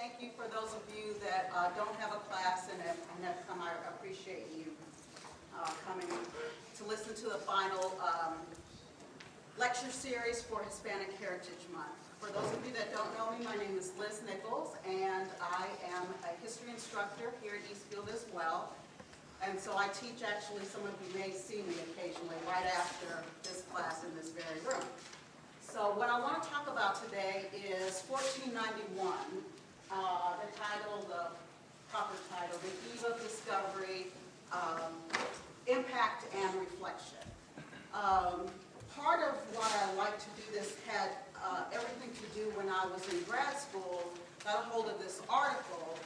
thank you for those of you that don't have a class and have come. I appreciate you coming to listen to the final lecture series for Hispanic Heritage Month. For those of you that don't know me, my name is Liz Nichols, and I am a history instructor here at Eastfield as well. And so I teach, actually, some of you may see me occasionally right after this class in this very room. So what I want to talk about today is 1491, the proper title, The Eve of Discovery, Impact and Reflection. Part of why I like to do this had everything to do when I was in grad school. Got a hold of this article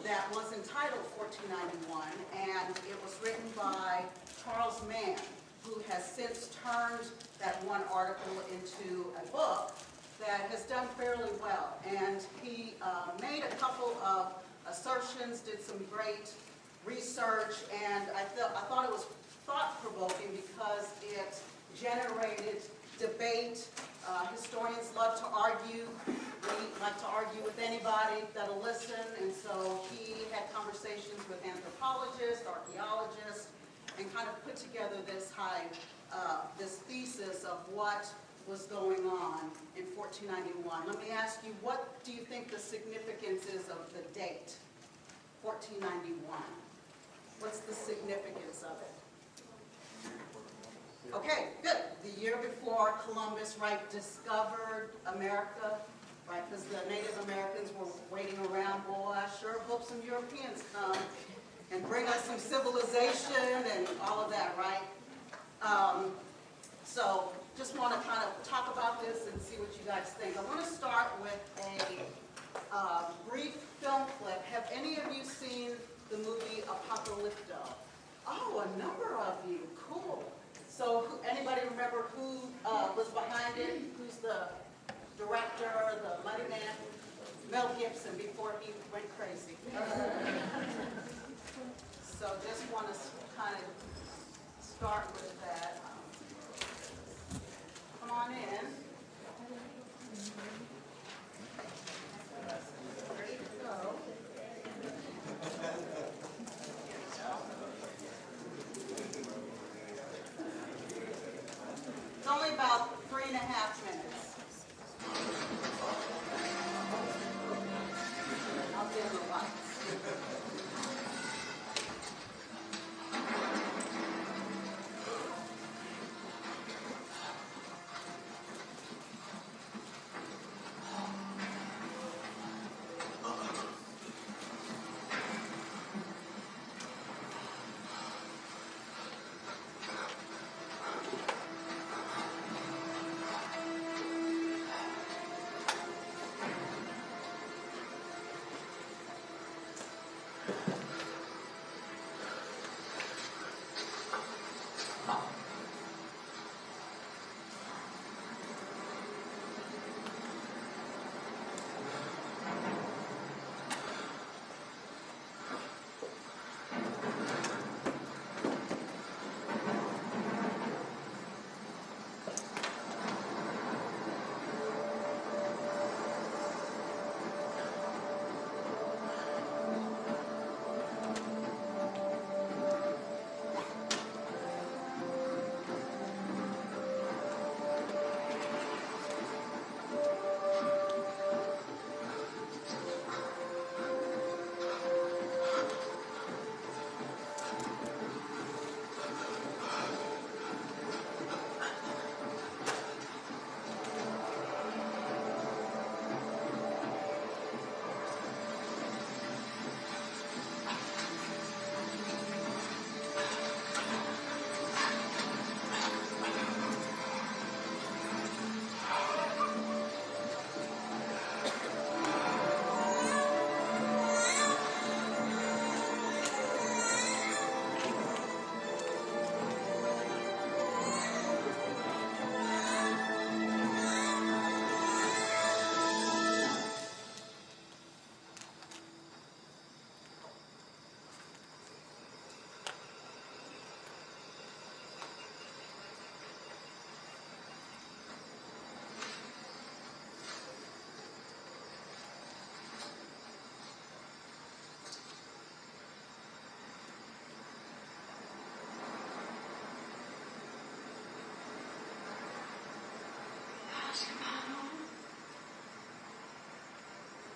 that was entitled 1491, and it was written by Charles Mann, who has since turned that one article into a book that has done fairly well. And he made a couple of assertions, did some great research, and I thought it was thought-provoking because it generated debate. Historians love to argue. We like to argue with anybody that'll listen, and so he had conversations with anthropologists, archaeologists, and kind of put together this thesis of what was going on in 1491. Let me ask you, what do you think the significance is of the date, 1491? What's the significance of it? Okay, good. The year before Columbus, right, discovered America, right, because the Native Americans were waiting around. Boy, I sure hope some Europeans come and bring us some civilization and all of that, right? So just want to kind of talk about this and see what you guys think. I want to start with a brief film clip. Have any of you seen the movie Apocalypto? Oh, a number of you. Cool. So anybody remember who was behind it? Who's the director, the money man? Mel Gibson, before he went crazy. So just want to kind of start with that. Come on in. Ready to go. It's only about 3.5 minutes. I'll dim the lights.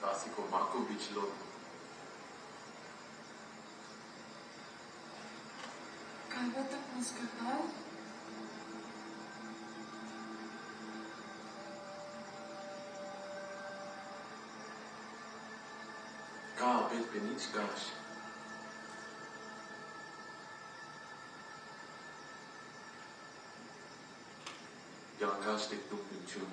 Básico Mako Bichlo. Kaya tapos ka pa? Ka, bet benich gash. Yang gash tek tuk binchun.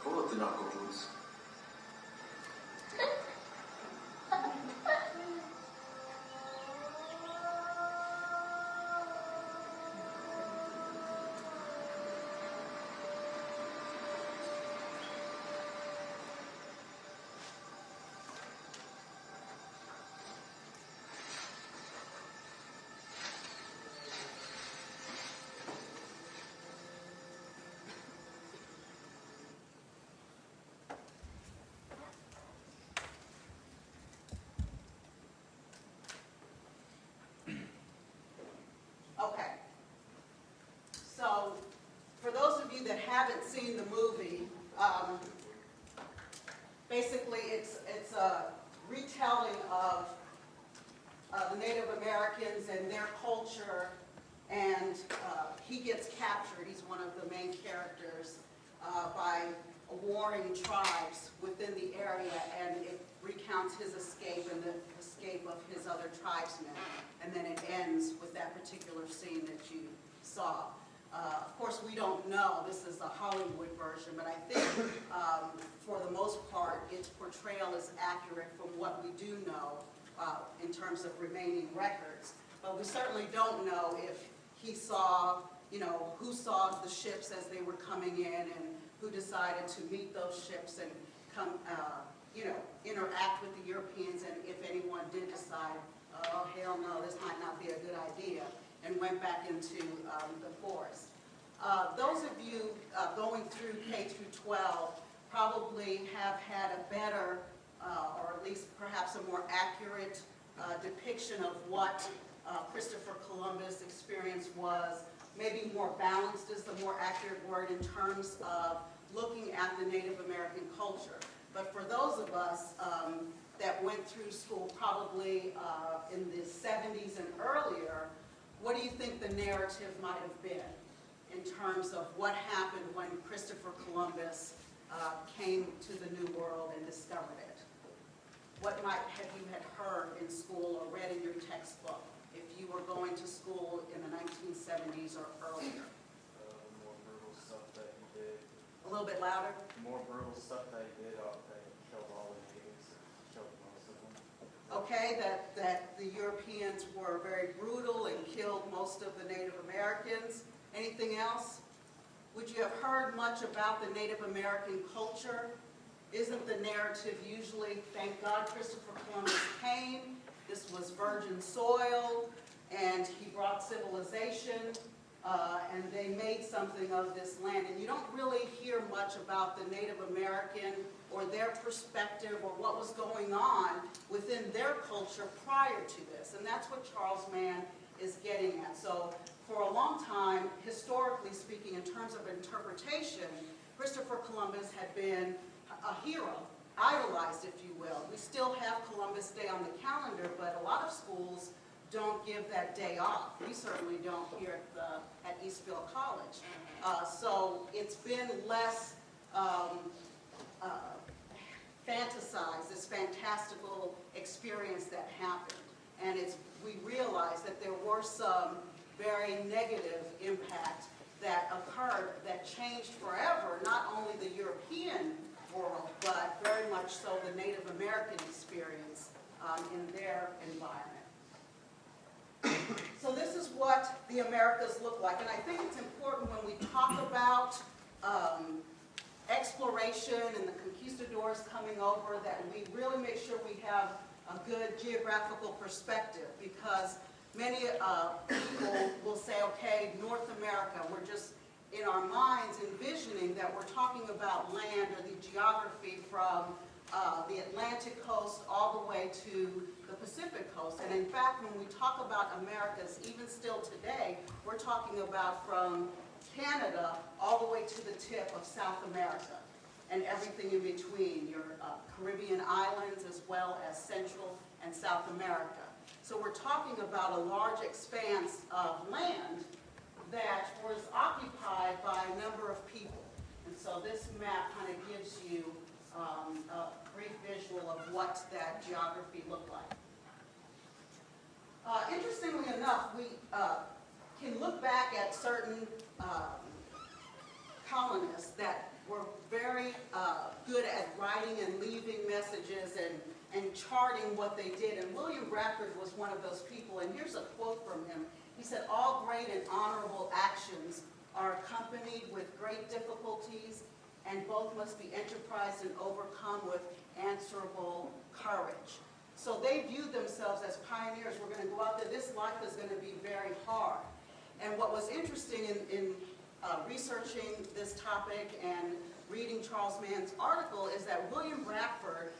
Kola tinako roots. Okay. So, for those of you that haven't seen the movie, basically it's a retelling of the Native Americans and their culture, and he gets captured. He's one of the main characters by warring tribes within the area, and it recounts his escape and the escape of his other tribesmen. And then it ends with that particular scene that you saw. Of course, we don't know. This is the Hollywood version, but I think for the most part, its portrayal is accurate from what we do know in terms of remaining records. But we certainly don't know if he saw, who saw the ships as they were coming in and who decided to meet those ships and come, interact with the Europeans, and if anyone did decide, oh, hell no, this might not be a good idea, and went back into the forest. Those of you going through K through 12 probably have had a better, or at least perhaps a more accurate depiction of what Christopher Columbus' experience was. Maybe more balanced is the more accurate word in terms of looking at the Native American culture. But for those of us that went through school probably in the 70s and earlier, what do you think the narrative might have been in terms of what happened when Christopher Columbus came to the New World and discovered it? What might have you had heard in school or read in your textbook if you were going to school in the 1970s or earlier? More brutal stuff that he did. A little bit louder? More brutal stuff that he did that killed all the natives, killed most of them. Okay, that the Europeans were very brutal and killed most of the Native Americans. Anything else? Would you have heard much about the Native American culture? Isn't the narrative usually, thank God Christopher Columbus came, this was virgin soil, and he brought civilization, and they made something of this land. And you don't really hear much about the Native American or their perspective or what was going on within their culture prior to this. And that's what Charles Mann is getting at. So for a long time, historically speaking, in terms of interpretation, Christopher Columbus had been a hero, idolized, if you will. We still have Columbus Day on the calendar, but a lot of schools don't give that day off. We certainly don't here at Eastfield College. So it's been less fantasized, this fantastical experience that happened. And we realized that there were some very negative impacts that occurred that changed forever, not only the European world, but very much so the Native American experience in their environment. So this is what the Americas look like, and I think it's important when we talk about exploration and the conquistadors coming over that we really make sure we have a good geographical perspective, because many people will say, okay, North America, we're just in our minds envisioning that we're talking about land or the geography from the Atlantic coast all the way to the Pacific coast. And in fact, when we talk about Americas, even still today, we're talking about from Canada all the way to the tip of South America and everything in between, your Caribbean islands as well as Central and South America. So we're talking about a large expanse of land that was occupied by a number of people. And so this map kind of gives you a brief visual of what that geography looked like. Interestingly enough, we can look back at certain colonists that were very good at writing and leaving messages and charting what they did. And William Bradford was one of those people. And here's a quote from him. He said, "All great and honorable actions are accompanied with great difficulties, and both must be enterprised and overcome with answerable courage." So they viewed themselves as pioneers. We're going to go out there. This life is going to be very hard. And what was interesting in researching this topic and reading Charles Mann's article is that William Bradford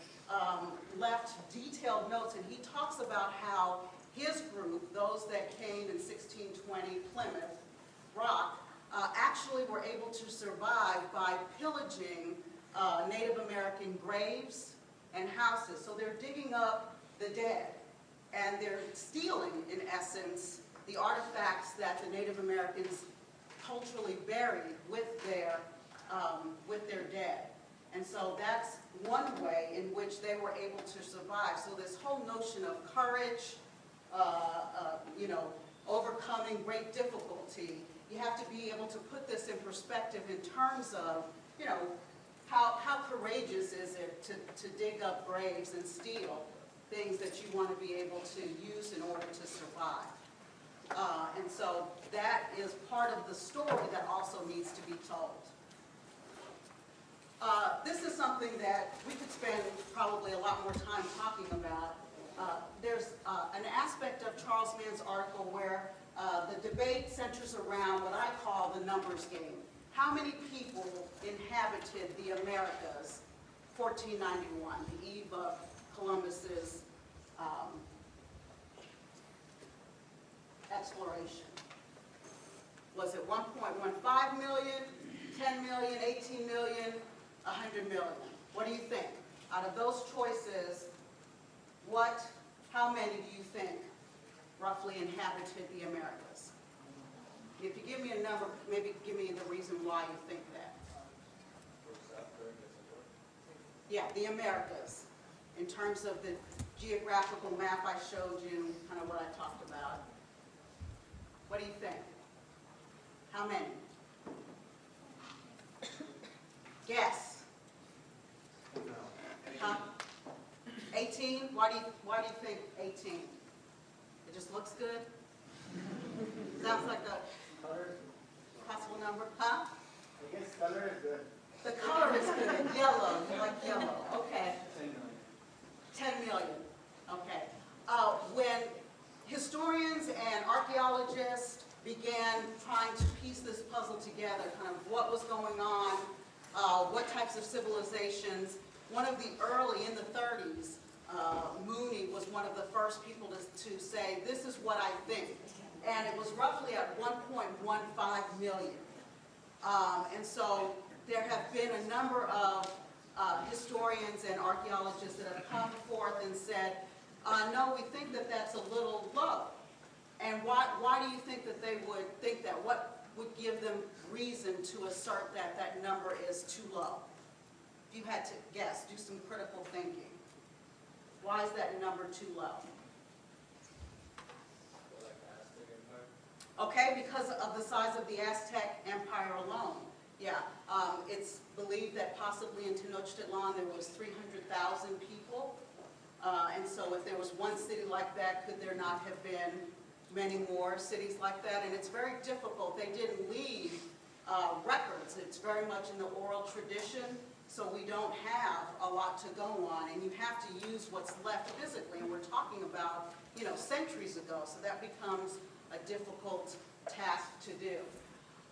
left detailed notes, and he talks about how his group, those that came in 1620, Plymouth Rock, actually were able to survive by pillaging Native American graves and houses. So they're digging up the dead, and they're stealing, in essence, the artifacts that the Native Americans culturally buried with their dead. And so that's one way in which they were able to survive. So this whole notion of courage, overcoming great difficulty, you have to be able to put this in perspective in terms of, how courageous is it to dig up graves and steal things that you want to be able to use in order to survive. And so that is part of the story that also needs to be told. This is something that we could spend probably a lot more time talking about. There's an aspect of Charles Mann's article where the debate centers around what I call the numbers game. How many people inhabited the Americas 1491, the eve of Columbus's exploration? Was it 1.15 million, 10 million, 18 million, 100 million? What do you think? Out of those choices, how many do you think roughly inhabited the Americas? If you give me a number, maybe give me the reason why you think that. Yeah, the Americas. In terms of the geographical map I showed you, kind of what I talked about. What do you think? How many? Guess. Huh? 18? Why do you think 18? It just looks good? Sounds like a possible number. Huh? I guess color is good. The color is good. Yellow. You like yellow. Okay. 10 million. Okay. When historians and archaeologists began trying to piece this puzzle together, kind of what was going on, what types of civilizations, one of the early, in the 30s, Mooney was one of the first people to say, this is what I think. And it was roughly at 1.15 million. And so there have been a number of historians and archaeologists that have come forth and said, no, we think that that's a little low. And why do you think that they would think that? What would give them reason to assert that that number is too low? If you had to guess, do some critical thinking. Why is that number too low? Okay, because of the size of the Aztec Empire alone. Yeah, it's believed that possibly in Tenochtitlan there was 300,000 people. And so if there was one city like that, could there not have been many more cities like that? And it's very difficult. They didn't leave records. It's very much in the oral tradition, so we don't have a lot to go on. And you have to use what's left physically. And we're talking about, centuries ago, so that becomes a difficult task to do.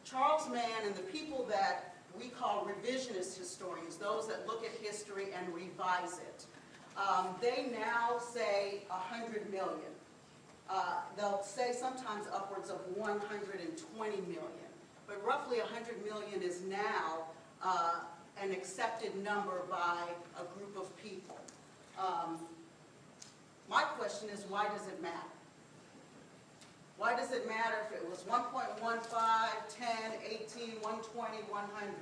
Charles Mann and the people that we call revisionist historians, those that look at history and revise it, they now say 100 million. They'll say sometimes upwards of 120 million. but roughly 100 million is now an accepted number by a group of people. My question is, why does it matter? Why does it matter if it was 1.15, 10, 18, 120, 100?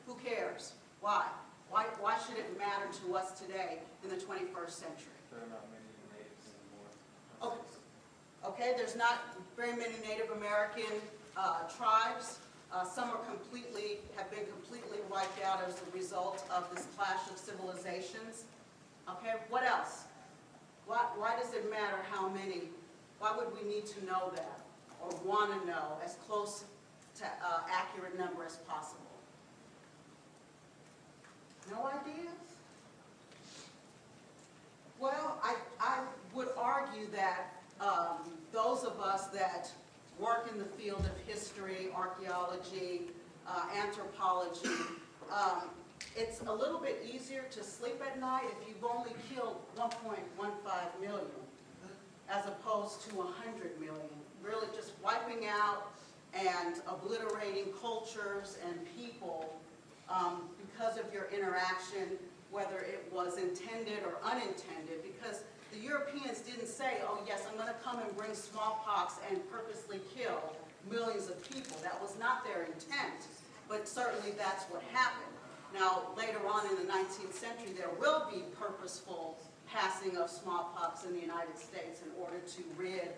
Who cares? Why? Why should it matter to us today in the 21st century? There are not many natives anymore. Okay, there's not very many Native American tribes. Some have been completely wiped out as a result of this clash of civilizations. Okay, what else? Why does it matter how many? Why would we need to know that or want to know as close to accurate number as possible? No ideas? Well, I would argue that those of us that work in the field of history, archaeology, anthropology, it's a little bit easier to sleep at night if you've only killed 1.15 million as opposed to 100 million. Really just wiping out and obliterating cultures and people because of your interaction, whether it was intended or unintended, because the Europeans didn't say, oh yes, I'm going to come and bring smallpox and purposely kill millions of people. That was not their intent, but certainly that's what happened. Now, later on in the 19th century, there will be purposeful passing of smallpox in the United States in order to rid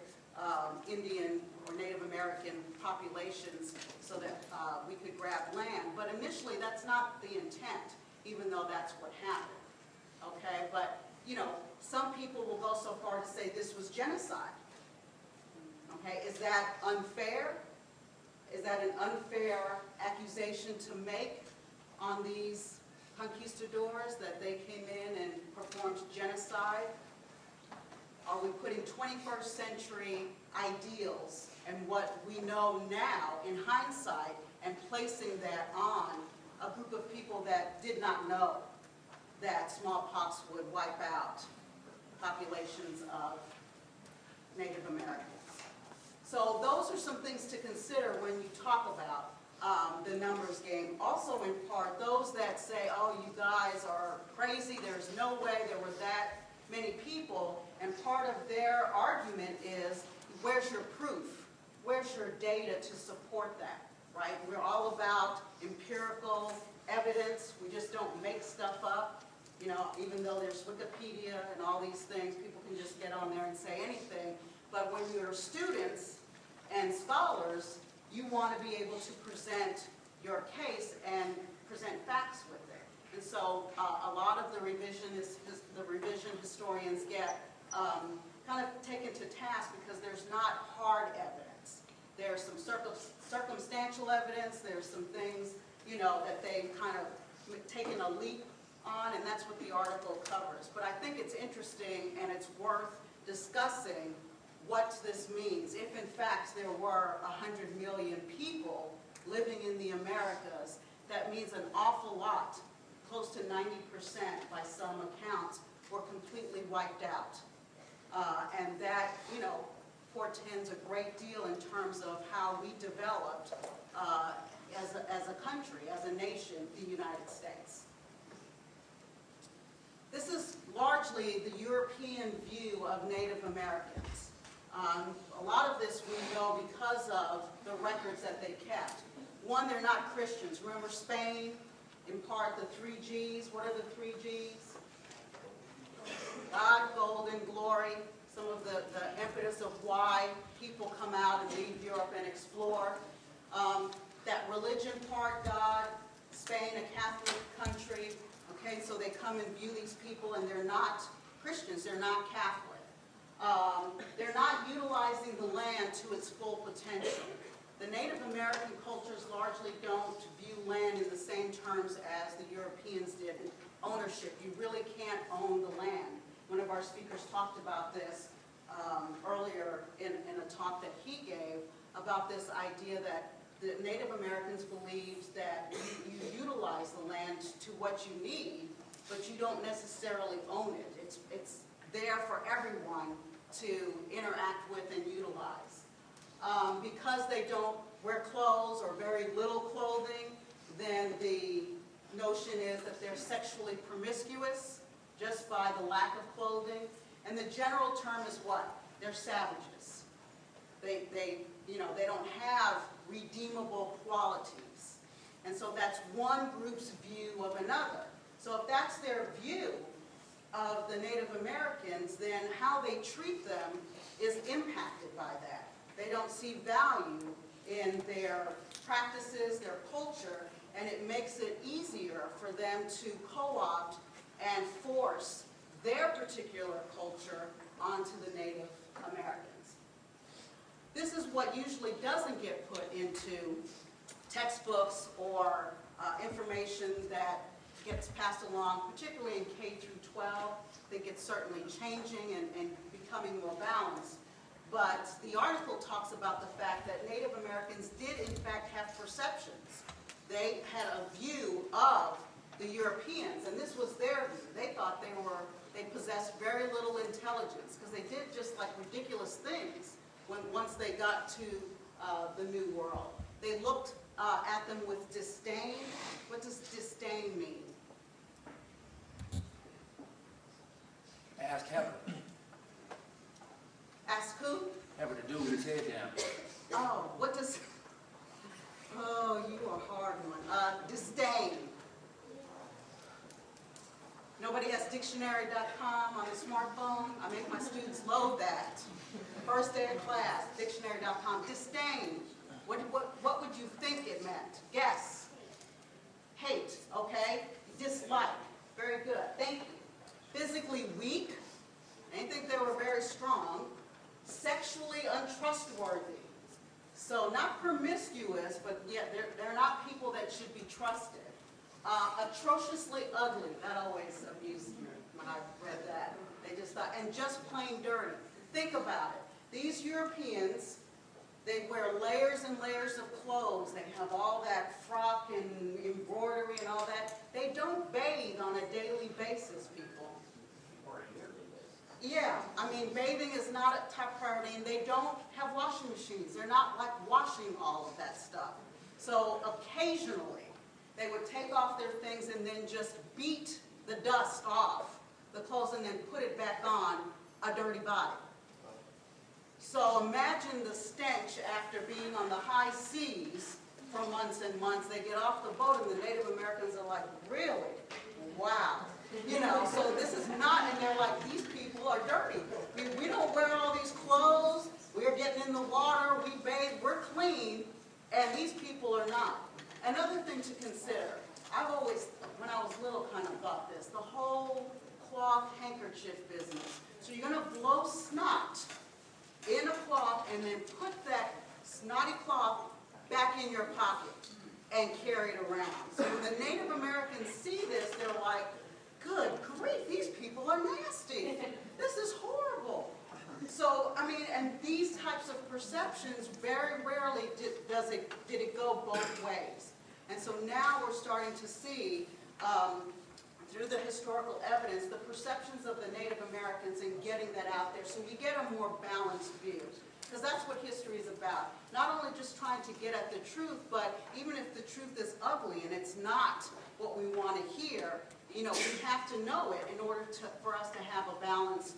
Indian or Native American populations so that we could grab land. But initially, that's not the intent, even though that's what happened. Okay, but you know, some people will go so far to say this was genocide. Okay, is that unfair? Is that an unfair accusation to make on these conquistadors, that they came in and performed genocide? Are we putting 21st century ideals and what we know now in hindsight and placing that on a group of people that did not know that smallpox would wipe out populations of Native Americans? So those are some things to consider when you talk about the numbers game. Also, in part, those that say, oh, you guys are crazy, there's no way there were that many people, and part of their argument is, where's your proof? Where's your data to support that, right? We're all about empirical evidence. We just don't make stuff up. You know, even though there's Wikipedia and all these things, people can just get on there and say anything. But when you're students and scholars, you want to be able to present your case and present facts with it. And so a lot of the revision historians get kind of taken to task because there's not hard evidence. There's some circumstantial evidence. There's some things, you know, that they've kind of taken a leap on, and that's what the article covers. But I think it's interesting and it's worth discussing what this means. If in fact there were 100 million people living in the Americas, that means an awful lot, close to 90% by some accounts, were completely wiped out. And that, you know, portends a great deal in terms of how we developed as a country, as a nation, the United States. This is largely the European view of Native Americans. A lot of this we know because of the records that they kept. One, they're not Christians. Remember Spain, in part the 3 Gs. What are the 3 Gs? God, gold, and glory. Some of the impetus of why people come out and leave Europe and explore. That religion part, God, Spain, a Catholic country. Okay, so they come and view these people and they're not Christians, they're not Catholic. They're not utilizing the land to its full potential. The Native American cultures largely don't view land in the same terms as the Europeans did. Ownership, you really can't own the land. One of our speakers talked about this earlier in a talk that he gave about this idea that the Native Americans believed that you utilize the land to what you need, but you don't necessarily own it. It's there for everyone to interact with and utilize. Because they don't wear clothes or very little clothing, then the notion is that they're sexually promiscuous just by the lack of clothing. And the general term is what? They're savages. They don't have redeemable qualities. And so that's one group's view of another. So if that's their view of the Native Americans, then how they treat them is impacted by that. They don't see value in their practices, their culture, and it makes it easier for them to co-opt and force their particular culture onto the Native Americans. This is what usually doesn't get put into textbooks or information that gets passed along, particularly in K through 12. I think it's certainly changing and becoming more balanced. But the article talks about the fact that Native Americans did in fact have perceptions. They had a view of the Europeans, and this was their view. They thought they possessed very little intelligence because they did just like ridiculous things once they got to the New World. They looked at them with disdain. What does disdain mean? Ask Heather. Ask who? Heather to do with his head down. Oh, what does... Oh, you are a hard one. Disdain. Nobody has dictionary.com on the smartphone? I make my students load that. First day of class, dictionary.com. Disdain. What would you think it meant? Guess. Hate, okay? Dislike. Very good. Thank you. Physically weak. I didn't think they were very strong. Sexually untrustworthy. So not promiscuous, but yet they're not people that should be trusted. Atrociously ugly. That always amused me when I read that. They just thought, and just plain dirty. Think about it. These Europeans, they wear layers and layers of clothes. They have all that frock and embroidery and all that. They don't bathe on a daily basis, people. Yeah, I mean, bathing is not a top priority, and they don't have washing machines. They're not like washing all of that stuff. So occasionally, they would take off their things and then just beat the dust off the clothes and then put it back on a dirty body. So imagine the stench after being on the high seas for months and months. They get off the boat and the Native Americans are like, really? Wow. You know, so this is not, and they're like, these people are dirty. We don't wear all these clothes. We're getting in the water. We bathe. We're clean. And these people are not. Another thing to consider, I've always, when I was little, kind of thought this, the whole cloth handkerchief business. So you're going to blow snot in a cloth and then put that snotty cloth back in your pocket and carry it around. So when the Native Americans see this, they're like, good grief, these people are nasty. This is horrible. So, I mean, and these types of perceptions, very rarely did it go both ways. And so now we're starting to see, through the historical evidence, the perceptions of the Native Americans and getting that out there so we get a more balanced view. Because that's what history is about. Not only just trying to get at the truth, but even if the truth is ugly and it's not what we want to hear, you know, we have to know it in order for us to have a balanced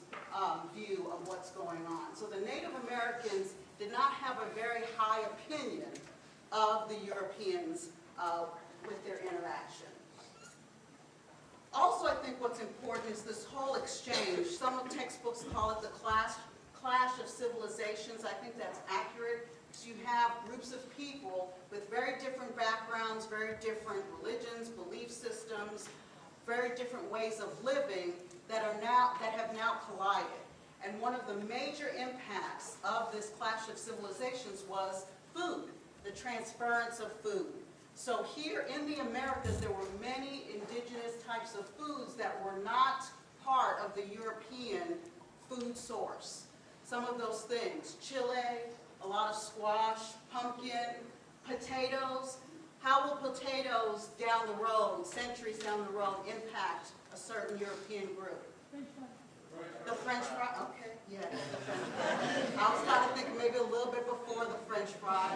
view of what's going on. So the Native Americans did not have a very high opinion of the Europeans with their interaction. Also, I think what's important is this whole exchange. Some of textbooks call it the clash of civilizations. I think that's accurate because you have groups of people with very different backgrounds, very different religions, belief systems, very different ways of living that have now collided. And one of the major impacts of this clash of civilizations was food, the transference of food. So here in the Americas, there were many indigenous types of foods that were not part of the European food source. Some of those things, chile, a lot of squash, pumpkin, potatoes. How will potatoes down the road, centuries down the road, impact a certain European group? The French fry, okay, yeah, the French fry. I was kind of thinking maybe a little bit before the French French fry.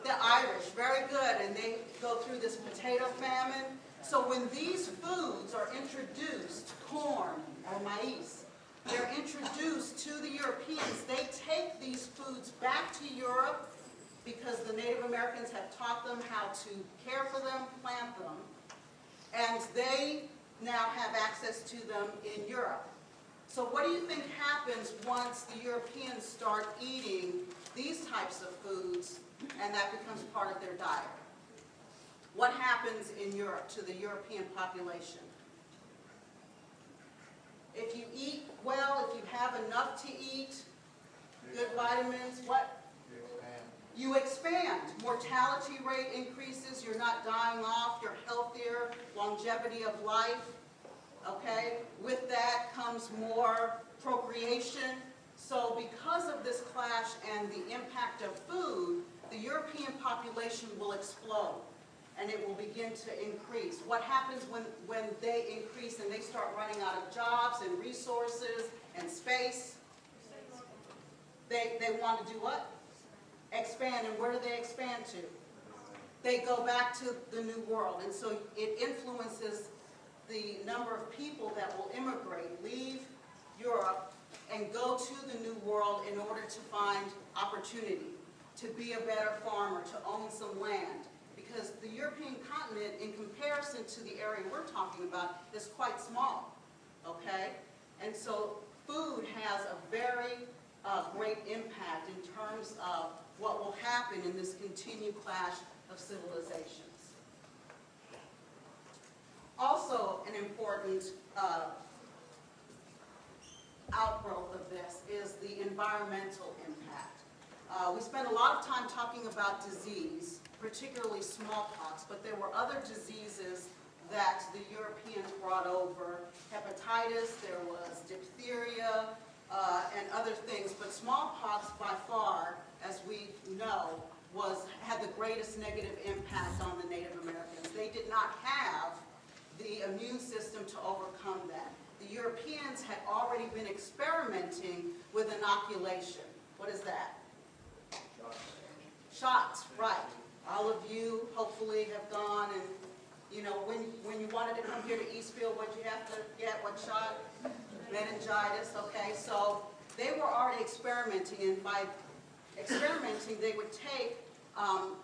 The Irish, very good. And they go through this potato famine. So when these foods are introduced, corn or maize, they're introduced to the Europeans, they take these foods back to Europe because the Native Americans have taught them how to care for them, plant them, and they now have access to them in Europe. So what do you think happens once the Europeans start eating these types of foods and that becomes part of their diet? What happens in Europe to the European population? If you eat well, if you have enough to eat, good vitamins, what? You expand. Mortality rate increases. You're not dying off. You're healthier. Longevity of life. Okay? With that comes more procreation. So because of this clash and the impact of food, the European population will explode. And it will begin to increase. What happens when they increase and they start running out of jobs and resources and space? They want to do what? Expand. And where do they expand to? They go back to the New World. And so it influences the number of people that will immigrate, leave Europe, and go to the New World in order to find opportunity, to be a better farmer, to own some land. Because the European continent, in comparison to the area we're talking about, is quite small, okay? And so food has a very great impact in terms of what will happen in this continued clash of civilizations. Also, an important outgrowth of this is the environmental impact. We spent a lot of time talking about disease, particularly smallpox, but there were other diseases that the Europeans brought over. Hepatitis, there was diphtheria, and other things. But smallpox, by far, as we know, had the greatest negative impact on the Native Americans. They did not have the immune system to overcome that. The Europeans had already been experimenting with inoculation. What is that? Shots, right. All of you hopefully have gone and, you know, when you wanted to come here to Eastfield, what did you have to get? What shot? Meningitis, okay. So they were already experimenting, and by experimenting, they would take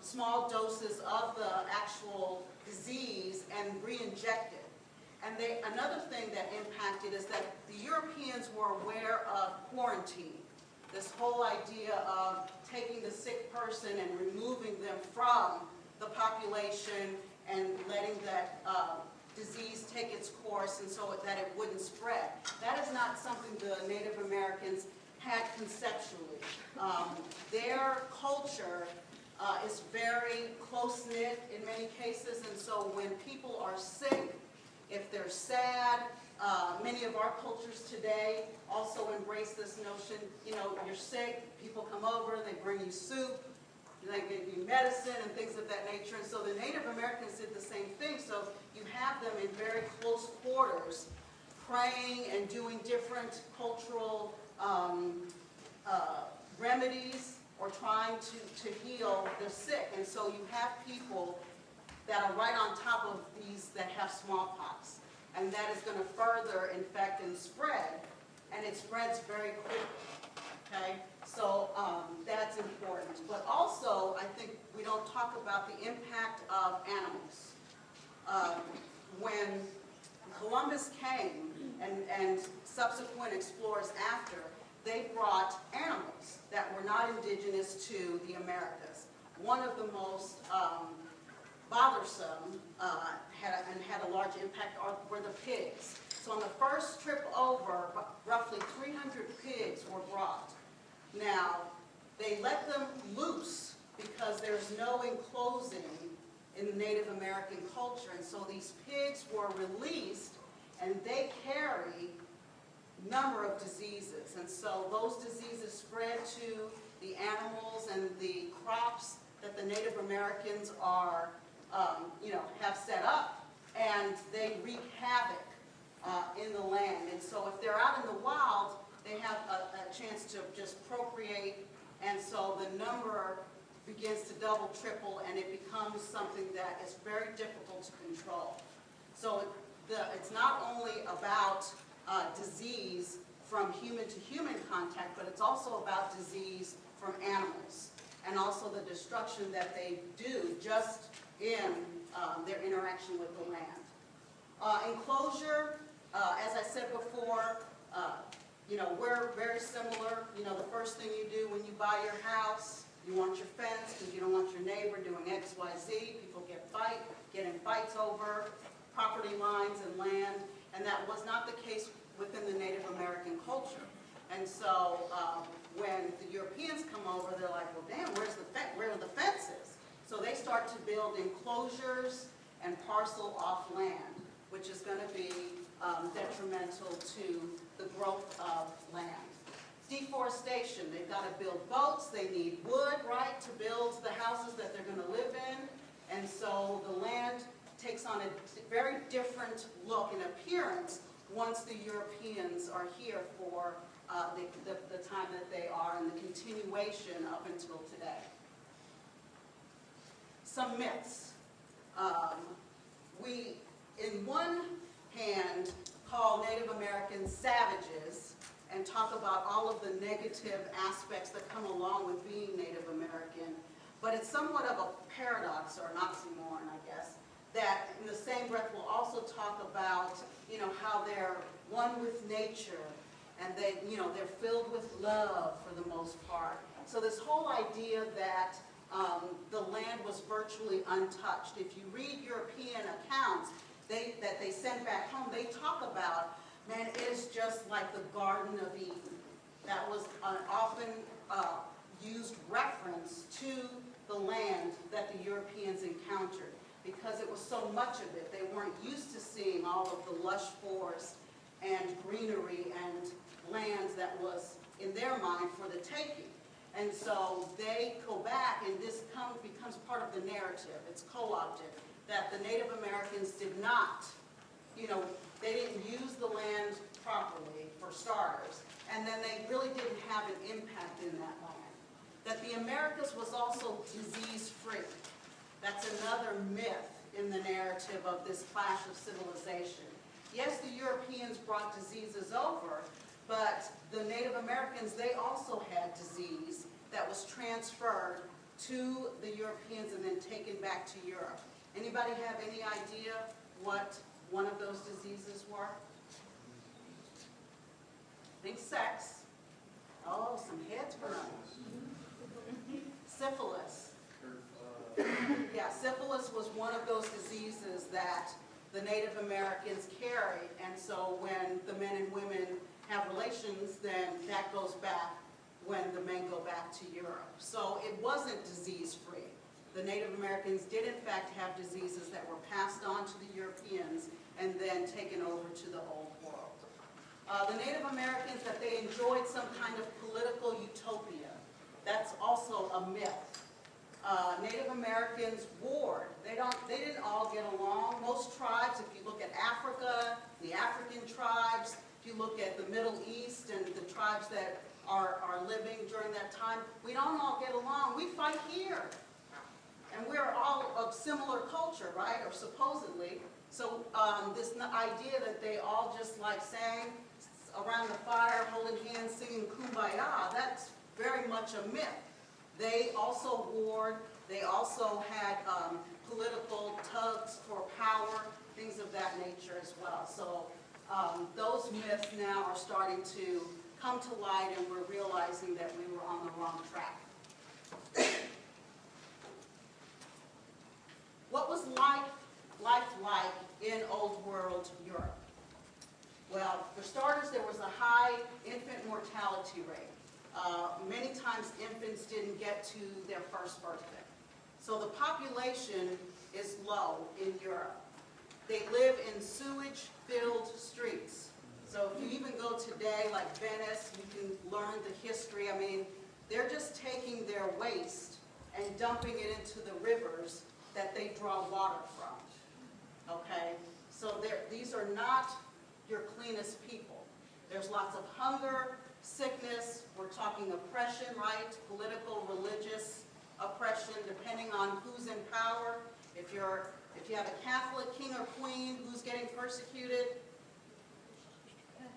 small doses of the actual disease and re-inject it. And another thing that impacted is that the Europeans were aware of quarantine. This whole idea of taking the sick person and removing them from the population and letting that disease take its course and so that it wouldn't spread. That is not something the Native Americans had conceptually. Their culture is very close-knit in many cases, and so when people are sick, if they're sad, many of our cultures today also embrace this notion, you know, you're sick, people come over, they bring you soup, they give you medicine and things of that nature. And so the Native Americans did the same thing. So you have them in very close quarters, praying and doing different cultural remedies or trying to heal the sick. And so you have people that are right on top of these that have smallpox. And that is going to further infect and spread. And it spreads very quickly. Okay? So that's important. But also, I think we don't talk about the impact of animals. When Columbus came and subsequent explorers after, they brought animals that were not indigenous to the Americas. One of the most bothersome had a large impact were the pigs. So on the first trip over, roughly 300 pigs were brought. Now, they let them loose because there's no enclosing in the Native American culture. And so these pigs were released, and they carry a number of diseases. And so those diseases spread to the animals and the crops that the Native Americans are, have set up, and they wreak havoc in the land. And so if they're out in the wild, they have a chance to just procreate And so the number begins to double, triple, and it becomes something that is very difficult to control. So it's not only about disease from human to human contact, but it's also about disease from animals, and also the destruction that they do just in their interaction with the land. Enclosure, as I said before, we're very similar. The first thing you do when you buy your house, you want your fence because you don't want your neighbor doing X, Y, Z. People get in fights over property lines and land, and that was not the case within the Native American culture. And so when the Europeans come over, they're like, well, damn, where are the fences? So they start to build enclosures and parcel off land, which is going to be detrimental to the growth of land. Deforestation, they've got to build boats, they need wood, right, to build the houses that they're going to live in. And so the land takes on a very different look and appearance once the Europeans are here for the time that they are and the continuation up until today. Some myths. We, in one hand, call Native Americans savages and talk about all of the negative aspects that come along with being Native American. But it's somewhat of a paradox, or an oxymoron, I guess, that in the same breath we'll also talk about, how they're one with nature, and they're filled with love for the most part. So this whole idea that the land was virtually untouched. If you read European accounts that they sent back home, they talk about, man, it is just like the Garden of Eden. That was an often used reference to the land that the Europeans encountered, because it was so much of it. They weren't used to seeing all of the lush forest and greenery and lands that was, in their mind, for the taking. And so they go back, and this becomes part of the narrative. It's co-opted, that the Native Americans did not, they didn't use the land properly, for starters, and then they really didn't have an impact in that land. That the Americas was also disease-free. That's another myth in the narrative of this clash of civilization. Yes, the Europeans brought diseases over, but the Native Americans, they also had disease that was transferred to the Europeans and then taken back to Europe. Anybody have any idea what one of those diseases were? Think sex. Oh, some heads were up. Syphilis. Yeah, syphilis was one of those diseases that the Native Americans carried, and so when the men and women have relations, then that goes back when the men go back to Europe. So it wasn't disease-free. The Native Americans did in fact have diseases that were passed on to the Europeans and then taken over to the Old World. The Native Americans, that they enjoyed some kind of political utopia. That's also a myth. Native Americans warred. They didn't all get along. Most tribes, if you look at Africa, the African tribes, if you look at the Middle East and the tribes that are living during that time, we don't all get along. We fight here. And we're all of similar culture, right? Or supposedly. So this idea that they all just like sang around the fire, holding hands, singing Kumbaya, that's very much a myth. They also warred. They also had political tugs for power, things of that nature as well. So those myths now are starting to come to light, and we're realizing that we were on the wrong track. What was life like in Old World Europe? Well, for starters, there was a high infant mortality rate. Many times infants didn't get to their first birthday. So the population is low in Europe. They live in sewage-filled streets. So if you even go today, like Venice, you can learn the history. I mean, they're just taking their waste and dumping it into the rivers that they draw water from. Okay? So these are not your cleanest people. There's lots of hunger, sickness. We're talking talking oppression, right? Political, religious oppression, depending on who's in power. If you have a Catholic king or queen, who's getting persecuted?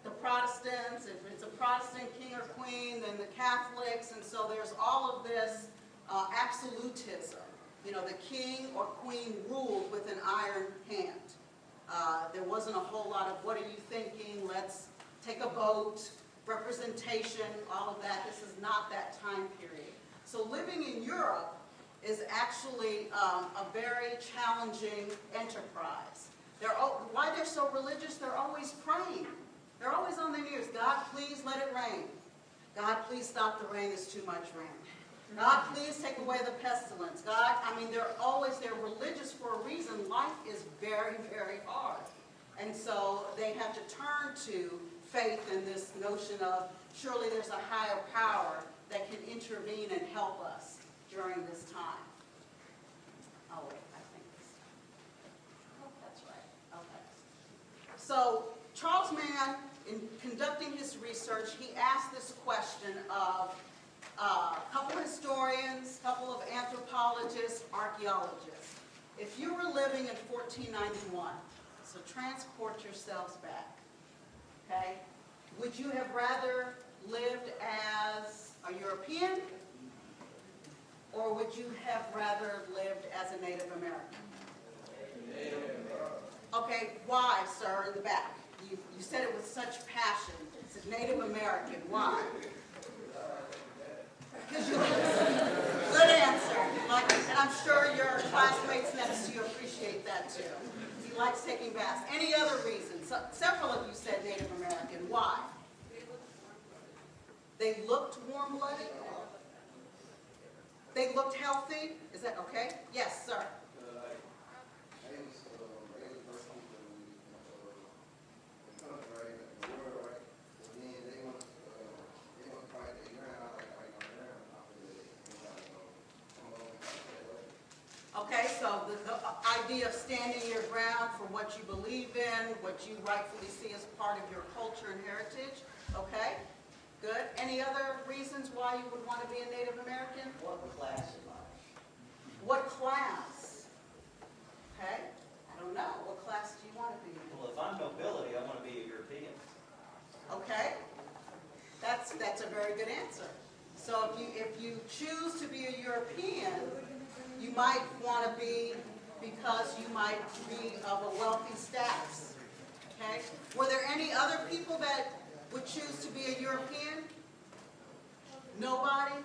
The Protestants. If it's a Protestant king or queen, then the Catholics. And so there's all of this absolutism. You know, the king or queen ruled with an iron hand. There wasn't a whole lot of, what are you thinking? Let's take a vote, representation, all of that. This is not that time period. So living in Europe is actually a very challenging enterprise. Why they're so religious? They're always praying. They're always on their knees. God, please let it rain. God, please stop the rain. There's too much rain. God, please take away the pestilence. God, they're religious for a reason. Life is very, very hard. And so they have to turn to faith and this notion of surely there's a higher power that can intervene and help us during this time. Oh, wait, I think that's right. Okay. So Charles Mann, in conducting his research, he asked this question of a couple of historians, a couple of anthropologists, archaeologists. If you were living in 1491, so transport yourselves back, okay? Would you have rather lived as a European, or would you have rather lived as a Native American? Okay, why, sir, in the back? You said it with such passion. It's a Native American. Why? Because you good answer. And I'm sure your classmates next to you appreciate that too. He likes taking baths. Any other reasons? Several of you said Native American. Why? They looked warm-blooded? They looked healthy? Is that okay? Yes, sir. Okay, so the idea of standing your ground for what you believe in, what you rightfully see as part of your culture and heritage. Okay, good. Any other reasons why you would want to be a Native American? What class am I? What class? Okay, I don't know. What class do you want to be in? Well, if I'm nobility, I want to be a European. Okay, that's a very good answer. So if you choose to be a European, you might want to be because you might be of a wealthy status. Okay? Were there any other people that would choose to be a European? Nobody?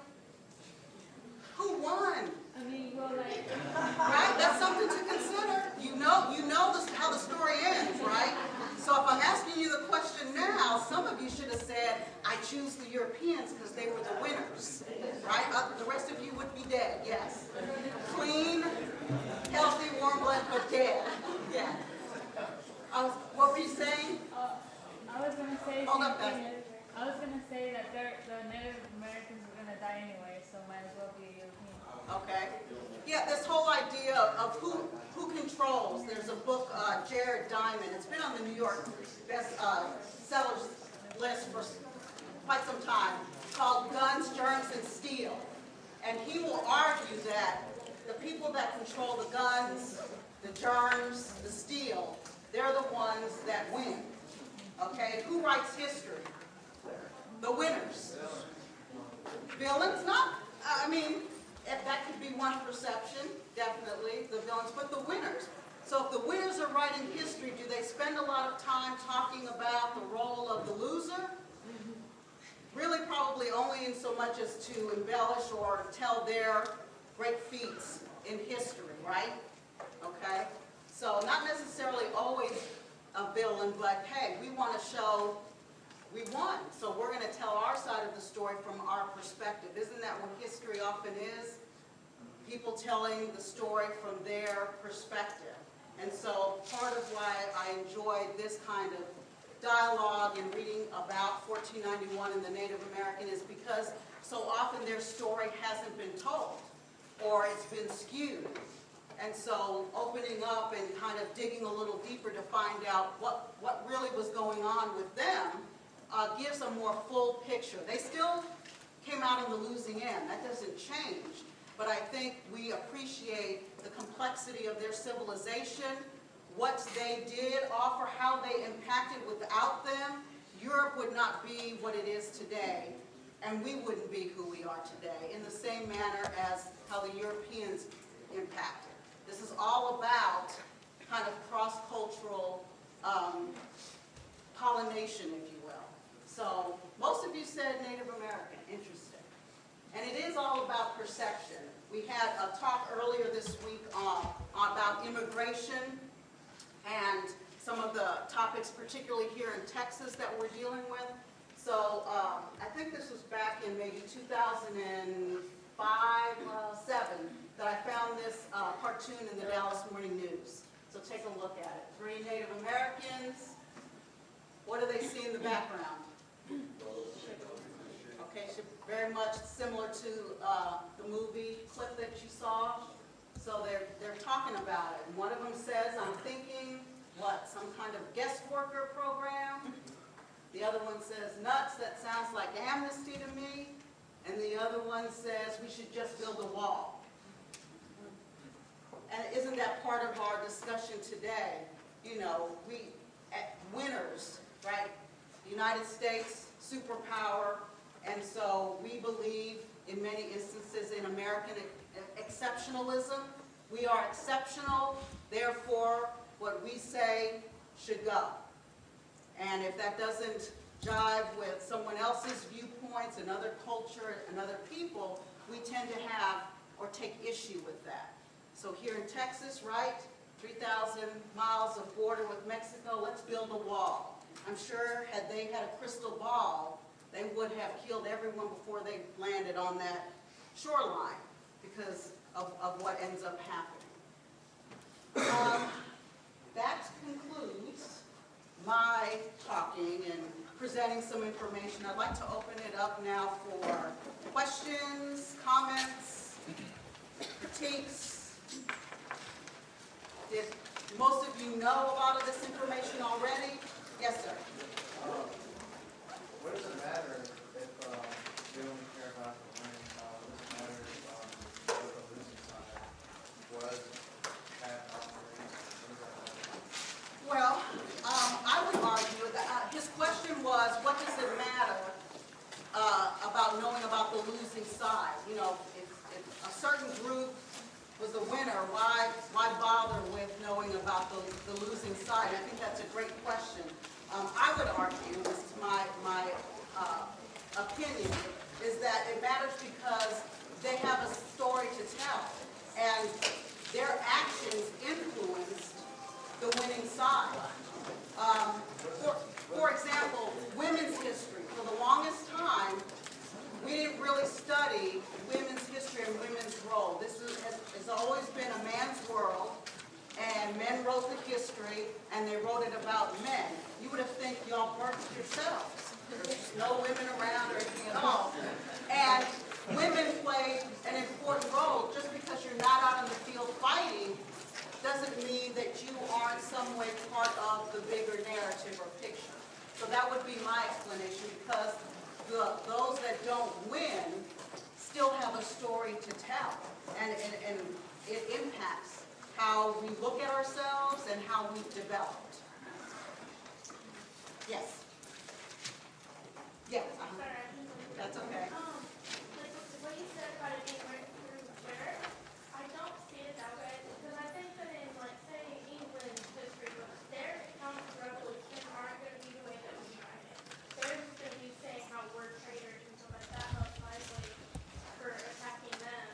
Who won? Right? That's something to consider. You know how the story ends, right? So if I'm asking you the question now, some of you should have said, I choose the Europeans because they were the winners. Right? The rest of you would be dead, yes. Clean, healthy, warm-blooded, but dead. Yeah. What were you saying? I was going to say Hold up, guys. I was going to say that the Native Americans were going to die anyway, so might as well be a European. Okay. Yeah, this whole idea of who controls. There's a book, Jared Diamond. It's been on the New York best sellers list for quite some time, called Guns, Germs, and Steel. And he will argue that the people that control the guns, the germs, the steel, they're the ones that win. Okay? Who writes history? The winners. Villains? Not, that could be one perception, definitely, the villains, but the winners. So if the winners are writing history, do they spend a lot of time talking about the role of the loser? Really, probably only in so much as to embellish or tell their great feats in history, right? Okay? So not necessarily always a villain, but hey, we want to show we won. So we're going to tell our side of the story from our perspective. Isn't that what history often is? People telling the story from their perspective. And so part of why I enjoy this kind of dialogue and reading about 1491 and the Native American is because so often their story hasn't been told or it's been skewed. And so opening up and kind of digging a little deeper to find out what really was going on with them gives a more full picture. They still came closing in. That doesn't change. But I think we appreciate the complexity of their civilization, what they did offer, how they impacted. Without them, Europe would not be what it is today, and we wouldn't be who we are today, in the same manner as how the Europeans impacted. This is all about kind of cross-cultural pollination, if you will. So most of you said Native American. Interesting. And it is all about perception. We had a talk earlier this week about immigration and some of the topics, particularly here in Texas, that we're dealing with. So I think this was back in maybe 2005, 7, that I found this cartoon in the Dallas Morning News. So take a look at it. 3 Native Americans. What do they see in the background? Okay, very much similar to the movie clip that you saw. So they're talking about it. And one of them says, I'm thinking, what, some kind of guest worker program? The other one says, nuts, that sounds like amnesty to me. And the other one says, we should just build a wall. And isn't that part of our discussion today? You know, winners, right? United States, superpower. And so we believe in many instances in American exceptionalism. We are exceptional, therefore what we say should go. And if that doesn't jive with someone else's viewpoints, another culture, and other people, we tend to have or take issue with that. So here in Texas, right, 3,000 miles of border with Mexico, let's build a wall. I'm sure had they had a crystal ball, they would have killed everyone before they landed on that shoreline because of what ends up happening. That concludes my talking and presenting some information. I'd like to open it up now for questions, comments, critiques. Did most of you know a lot of this information already? Yes, sir. What does it matter if we only care about the winning side? What does it matter if what the losing side was at operations? What does that matter? Well, I would argue that his question was, what does it matter about knowing about the losing side? You know, if a certain group was the winner, why bother with knowing about the losing side? I think that's a great question. I would argue, this is my opinion, is that it matters because they have a story to tell, and their actions influenced the winning side. For example, women's history. For the longest time, we didn't really study women's history and women's role. This has always been a man's world, and men wrote the history, and they wrote it about men. You would have think y'all birthed yourselves. There's no women around or anything at all. And women played an important role. Just because you're not out in the field fighting doesn't mean that you are in some way part of the bigger narrative or picture. So that would be my explanation, because those that don't win still have a story to tell. And it impacts how we look at ourselves and how we've developed. Yes? Yes. That's okay. What you said about it being right through where, I don't see it that way, because I think that in, like, say, England's history books, their accounts of revolution aren't going to be the way that we write it. They're just going to be saying how we're traitors and stuff like that, most likely, for attacking them,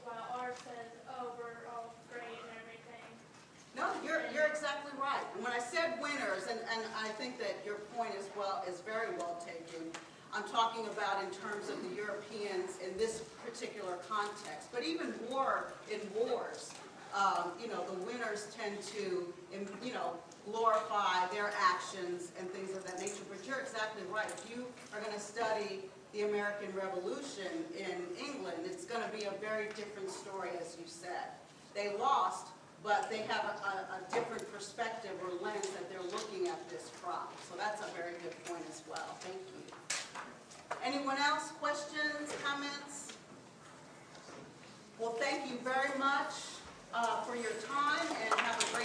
while ours says, oh, we're all great and everything. No, you're exactly right. And when I said winners, and I think that your point is very well taken, I'm talking about in terms of the Europeans in this particular context. But even in wars, the winners tend to, glorify their actions and things of that nature. But you're exactly right. If you are going to study the American Revolution in England, it's going to be a very different story, as you said. They lost, but they have a different perspective or lens that they're looking at this from. So that's a very good point as well. Thank you. Anyone else? Questions, comments? Well, thank you very much for your time, and have a great